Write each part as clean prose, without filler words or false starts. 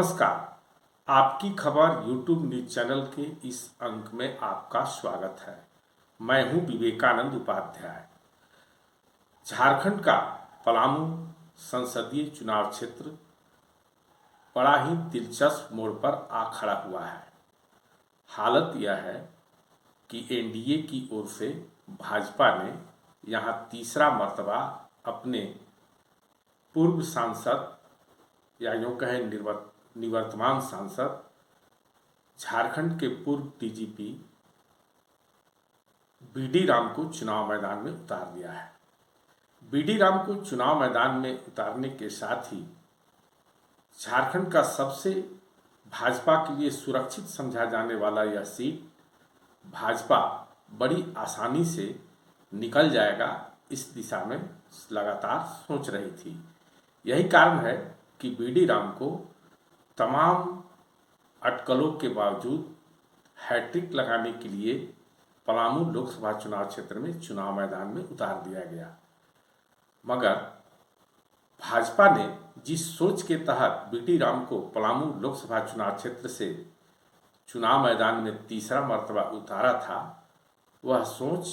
नमस्कार। आपकी खबर यूट्यूब न्यूज चैनल के इस अंक में आपका स्वागत है। मैं हूं विवेकानंद उपाध्याय। झारखंड का पलामू संसदीय चुनाव क्षेत्र बड़ा ही दिलचस्प मोड़ पर आ खड़ा हुआ है। हालत यह है कि एनडीए की ओर से भाजपा ने यहां तीसरा मर्तबा अपने पूर्व सांसद या यूँ कहें निवर्तमान सांसद झारखंड के पूर्व डीजीपी बीडी राम को चुनाव मैदान में उतार दिया है। बीडी राम को चुनाव मैदान में उतारने के साथ ही झारखंड का सबसे भाजपा के लिए सुरक्षित समझा जाने वाला यह सीट भाजपा बड़ी आसानी से निकल जाएगा, इस दिशा में लगातार सोच रही थी। यही कारण है कि बीडी राम को तमाम अटकलों के बावजूद हैट्रिक लगाने के लिए पलामू लोकसभा चुनाव क्षेत्र में चुनाव मैदान में उतार दिया गया। मगर भाजपा ने जिस सोच के तहत बीडी राम को पलामू लोकसभा चुनाव क्षेत्र से चुनाव मैदान में तीसरा मर्तबा उतारा था, वह सोच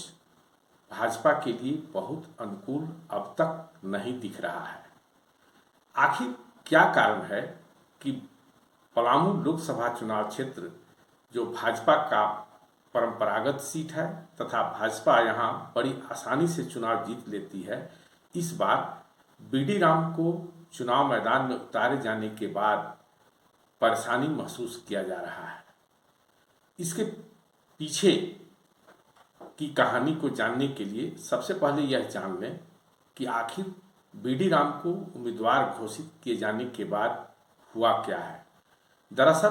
भाजपा के लिए बहुत अनुकूल अब तक नहीं दिख रहा है। आखिर क्या कारण है कि पलामू लोकसभा चुनाव क्षेत्र जो भाजपा का परंपरागत सीट है तथा भाजपा यहां बड़ी आसानी से चुनाव जीत लेती है, इस बार बीडी राम को चुनाव मैदान में उतारे जाने के बाद परेशानी महसूस किया जा रहा है। इसके पीछे की कहानी को जानने के लिए सबसे पहले यह जान लें कि आखिर बीडी राम को उम्मीदवार घोषित किए जाने के बाद हुआ क्या है। दरअसल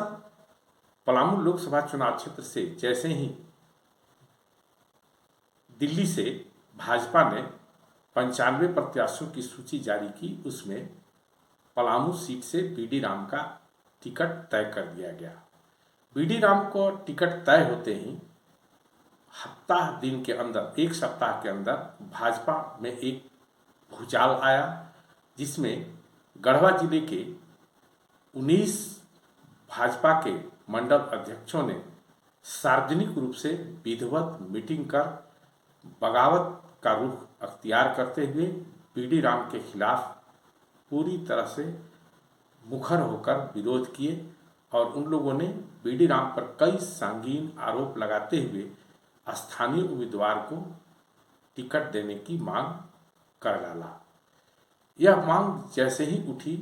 पलामू लोकसभा चुनाव क्षेत्र से जैसे ही दिल्ली से भाजपा ने 95 प्रत्याशियों की सूची जारी की, उसमें पलामू सीट से बीडी राम का टिकट तय कर दिया गया। बीडी राम को टिकट तय होते ही एक सप्ताह के अंदर भाजपा में एक भूचाल आया, जिसमें गढ़वा जिले के 19 भाजपा के मंडल अध्यक्षों ने सार्वजनिक रूप से विधिवत मीटिंग कर बगावत का रुख अख्तियार करते हुए बीडी राम के खिलाफ पूरी तरह से मुखर होकर विरोध किए और उन लोगों ने बीडी राम पर कई संगीन आरोप लगाते हुए स्थानीय उम्मीदवार को टिकट देने की मांग कर डाला। यह मांग जैसे ही उठी,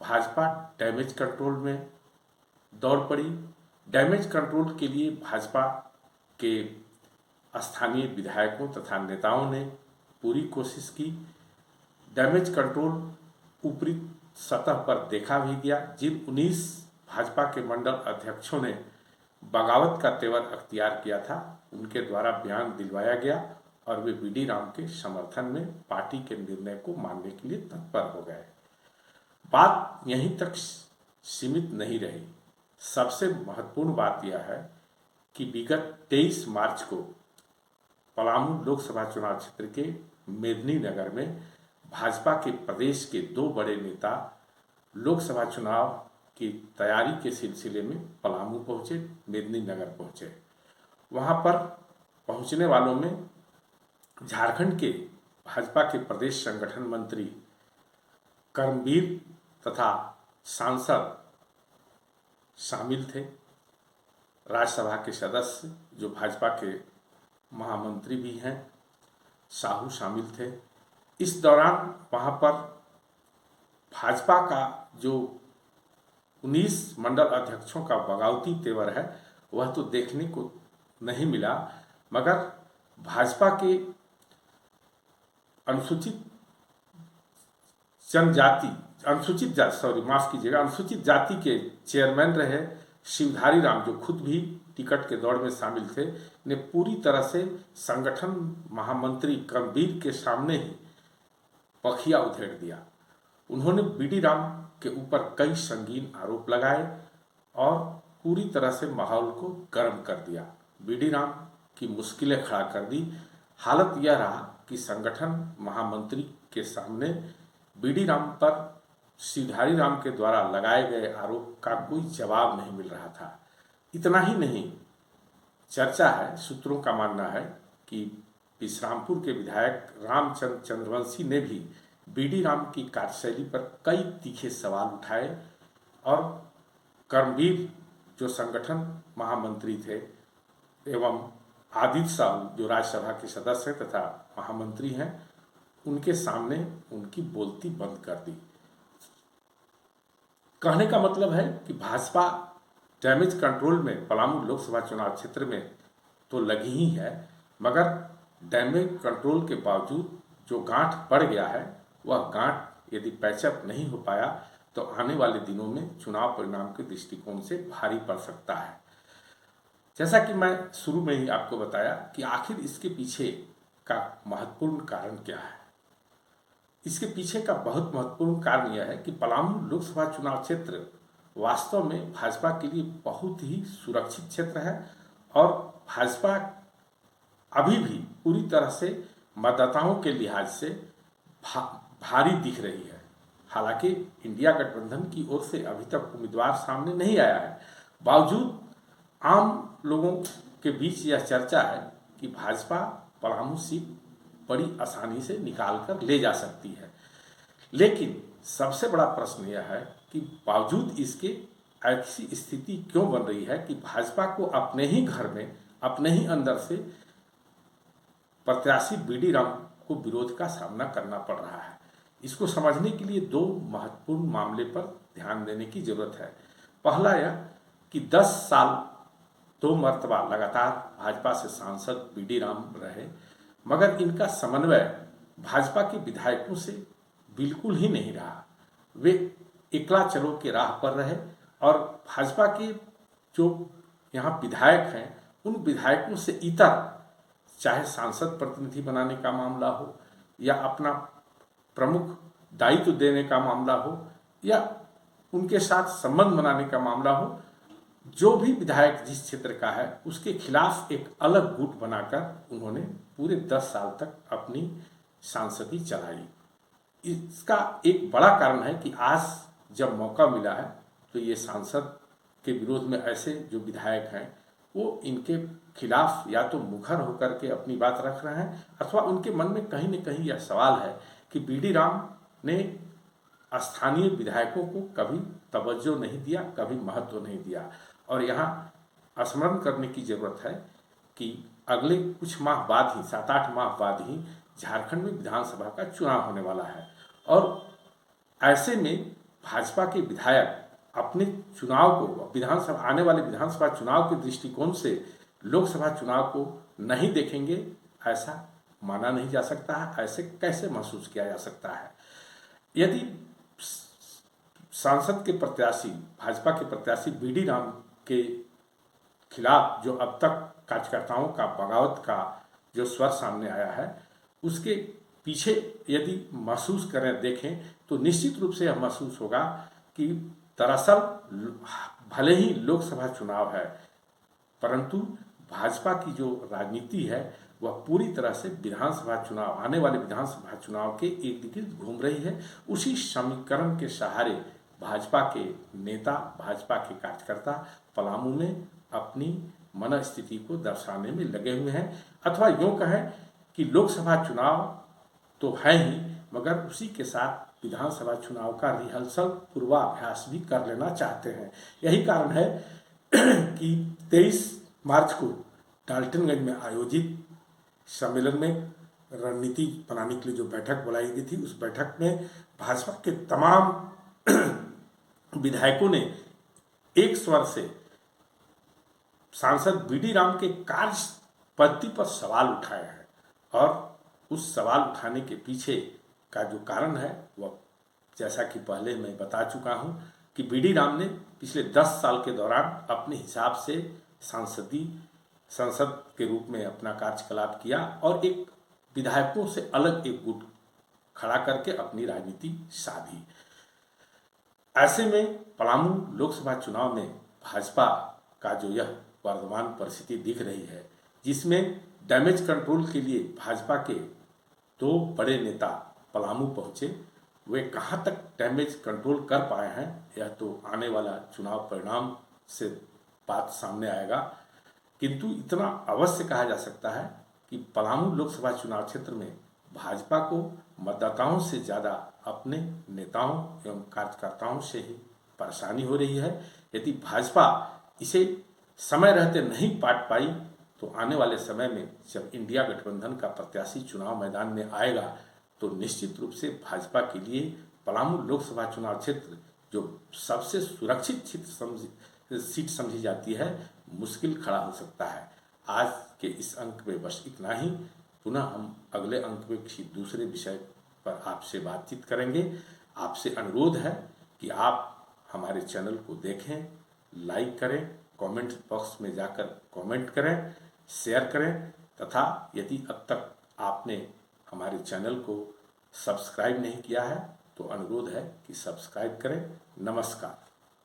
भाजपा डैमेज कंट्रोल में दौड़ पड़ी। डैमेज कंट्रोल के लिए भाजपा के स्थानीय विधायकों तथा नेताओं ने पूरी कोशिश की। डैमेज कंट्रोल ऊपरी सतह पर देखा भी गया। जिन 19 भाजपा के मंडल अध्यक्षों ने बगावत का तेवर अख्तियार किया था, उनके द्वारा बयान दिलवाया गया और वे बीडी राम के समर्थन में पार्टी के निर्णय को मानने के लिए तत्पर हो गए। बात यहीं तक सीमित नहीं रही। सबसे महत्वपूर्ण बात यह है कि विगत 23 मार्च को पलामू लोकसभा चुनाव क्षेत्र के मेदिनीनगर में भाजपा के प्रदेश के 2 बड़े नेता लोकसभा चुनाव की तैयारी के सिलसिले में पलामू पहुंचे, मेदिनीनगर पहुंचे। वहां पर पहुंचने वालों में झारखंड के भाजपा के प्रदेश संगठन मंत्री कर्मवीर तथा सांसद शामिल थे। राज्यसभा के सदस्य जो भाजपा के महामंत्री भी हैं, साहू शामिल थे। इस दौरान वहां पर भाजपा का जो 19 मंडल अध्यक्षों का बगावती तेवर है, वह तो देखने को नहीं मिला, मगर भाजपा के अनुसूचित जाति के चेयरमैन रहे शिवधारी राम, जो खुद भी टिकट के दौड़ में शामिल थे, ने पूरी तरह से संगठन महामंत्री कर्मवीर के सामने ही पखिया उधेड़ दिया। उन्होंने बीडी राम के ऊपर कई संगीन आरोप लगाए और पूरी तरह से माहौल को गर्म कर दिया। बीडी राम की मुश्किलें खड़ा कर दी। हालत यह रहा कि संगठन महामंत्री के सामने बीडी राम पर शिवधारी राम के द्वारा लगाए गए आरोप का कोई जवाब नहीं मिल रहा था। इतना ही नहीं, चर्चा है, सूत्रों का मानना है कि विश्रामपुर के विधायक रामचंद्र चंद्रवंशी ने भी बीडी राम की कार्यशैली पर कई तीखे सवाल उठाए और कर्मवीर जो संगठन महामंत्री थे एवं आदित्य साहू जो राज्यसभा के सदस्य हैं तथा महामंत्री हैं, उनके सामने उनकी बोलती बंद कर दी। कहने का मतलब है कि भाजपा डैमेज कंट्रोल में पलामू लोकसभा चुनाव क्षेत्र में तो लगी ही है, मगर डैमेज कंट्रोल के बावजूद जो गांठ पड़ गया है वह गांठ यदि पैचअप नहीं हो पाया तो आने वाले दिनों में चुनाव परिणाम के दृष्टिकोण से भारी पड़ सकता है। जैसा कि मैं शुरू में ही आपको बताया कि आखिर इसके पीछे का महत्वपूर्ण कारण क्या है। इसके पीछे का बहुत महत्वपूर्ण कारण यह है कि पलामू लोकसभा चुनाव क्षेत्र वास्तव में भाजपा के लिए बहुत ही सुरक्षित क्षेत्र है और भाजपा अभी भी पूरी तरह से मतदाताओं के लिहाज से भारी दिख रही है। हालांकि इंडिया गठबंधन की ओर से अभी तक उम्मीदवार सामने नहीं आया है, बावजूद आम लोगों के बीच यह चर्चा है कि भाजपा पलामू सीट बड़ी आसानी से निकाल कर ले जा सकती है। लेकिन सबसे बड़ा प्रश्न यह है कि बावजूद इसके ऐसी स्थिति क्यों बन रही है कि भाजपा को अपने ही घर में अपने ही अंदर से प्रत्याशी बीडी राम को विरोध का सामना करना पड़ रहा है। इसको समझने के लिए दो महत्वपूर्ण मामले पर ध्यान देने की जरूरत है। पहला यह कि 10 साल 2 मर्तबा लगातार भाजपा से सांसद बीडी राम रहे, मगर इनका समन्वय भाजपा के विधायकों से बिल्कुल ही नहीं रहा। वे एकला चलो के राह पर रहे और भाजपा के जो यहाँ विधायक हैं उन विधायकों से इतर, चाहे सांसद प्रतिनिधि बनाने का मामला हो या अपना प्रमुख दायित्व देने का मामला हो या उनके साथ संबंध बनाने का मामला हो, जो भी विधायक जिस क्षेत्र का है उसके खिलाफ एक अलग गुट बनाकर उन्होंने पूरे 10 साल तक अपनी सांसदी चलाई। इसका एक बड़ा कारण है कि आज जब मौका मिला है तो ये सांसद के विरोध में ऐसे जो विधायक हैं वो इनके खिलाफ या तो मुखर होकर के अपनी बात रख रहे हैं अथवा उनके मन में कहीं न कहीं यह सवाल है कि बीडी राम ने स्थानीय विधायकों को कभी तवज्जो नहीं दिया, कभी महत्व नहीं दिया। और यहाँ स्मरण करने की जरूरत है कि अगले कुछ माह बाद ही 7-8 माह बाद ही झारखंड में विधानसभा का चुनाव होने वाला है और ऐसे में भाजपा के विधायक अपने चुनाव को विधानसभा आने वाले विधानसभा चुनाव के दृष्टिकोण से लोकसभा चुनाव को नहीं देखेंगे, ऐसा माना नहीं जा सकता है। ऐसे कैसे महसूस किया जा सकता है? यदि सांसद के प्रत्याशी भाजपा के प्रत्याशी बीडी राम के खिलाफ जो अब तक कार्यकर्ताओं का बगावत का जो स्वर सामने आया है उसके पीछे यदि महसूस करें, देखें तो निश्चित रूप से यह महसूस होगा कि दरअसल भले ही लोकसभा चुनाव है परंतु भाजपा की जो राजनीति है वह पूरी तरह से विधानसभा चुनाव आने वाले विधानसभा चुनाव के इर्द गिर्द घूम रही है। उसी समीकरण के सहारे भाजपा के नेता, भाजपा के कार्यकर्ता पलामू में अपनी मन स्थिति को दर्शाने में लगे हुए हैं, अथवा यूँ कहें कि लोकसभा चुनाव तो है ही मगर उसी के साथ विधानसभा चुनाव का रिहर्सल पूर्वाभ्यास भी कर लेना चाहते हैं। यही कारण है कि 23 मार्च को डाल्टनगंज में आयोजित सम्मेलन में रणनीति बनाने के लिए जो बैठक बुलाई गई थी उस बैठक में भाजपा के तमाम विधायकों ने एक स्वर से सांसद बीडी राम के कार्य पद्धति पर सवाल उठाए हैं और उस सवाल उठाने के पीछे का जो कारण है वह जैसा कि पहले मैं बता चुका हूं कि बीडी राम ने पिछले 10 साल के दौरान अपने हिसाब से संसद के रूप में अपना कार्यकलाप किया और एक विधायकों से अलग एक गुट खड़ा करके अपनी राजनीति साधी। ऐसे में पलामू लोकसभा चुनाव में भाजपा का जो यह वर्तमान परिस्थिति दिख रही है जिसमें डैमेज कंट्रोल के लिए भाजपा के 2 बड़े नेता पलामू पहुंचे वे कहाँ तक डैमेज कंट्रोल कर पाए हैं यह तो आने वाला चुनाव परिणाम से बात सामने आएगा। किंतु इतना अवश्य कहा जा सकता है कि पलामू लोकसभा चुनाव क्षेत्र में भाजपा को मतदाताओं से ज़्यादा अपने नेताओं एवं कार्यकर्ताओं से ही परेशानी हो रही है। यदि भाजपा इसे समय रहते नहीं पाट पाई तो आने वाले समय में जब इंडिया गठबंधन का प्रत्याशी चुनाव मैदान में आएगा तो निश्चित रूप से भाजपा के लिए पलामू लोकसभा चुनाव क्षेत्र जो सबसे सुरक्षित सीट समझी जाती है मुश्किल खड़ा हो सकता है। आज के इस अंक में बस इतना ही। पुनः हम अगले अंक में किसी दूसरे विषय पर आपसे बातचीत करेंगे। आपसे अनुरोध है कि आप हमारे चैनल को देखें, लाइक करें, कमेंट बॉक्स में जाकर कमेंट करें, शेयर करें तथा यदि अब तक आपने हमारे चैनल को सब्सक्राइब नहीं किया है तो अनुरोध है कि सब्सक्राइब करें। नमस्कार।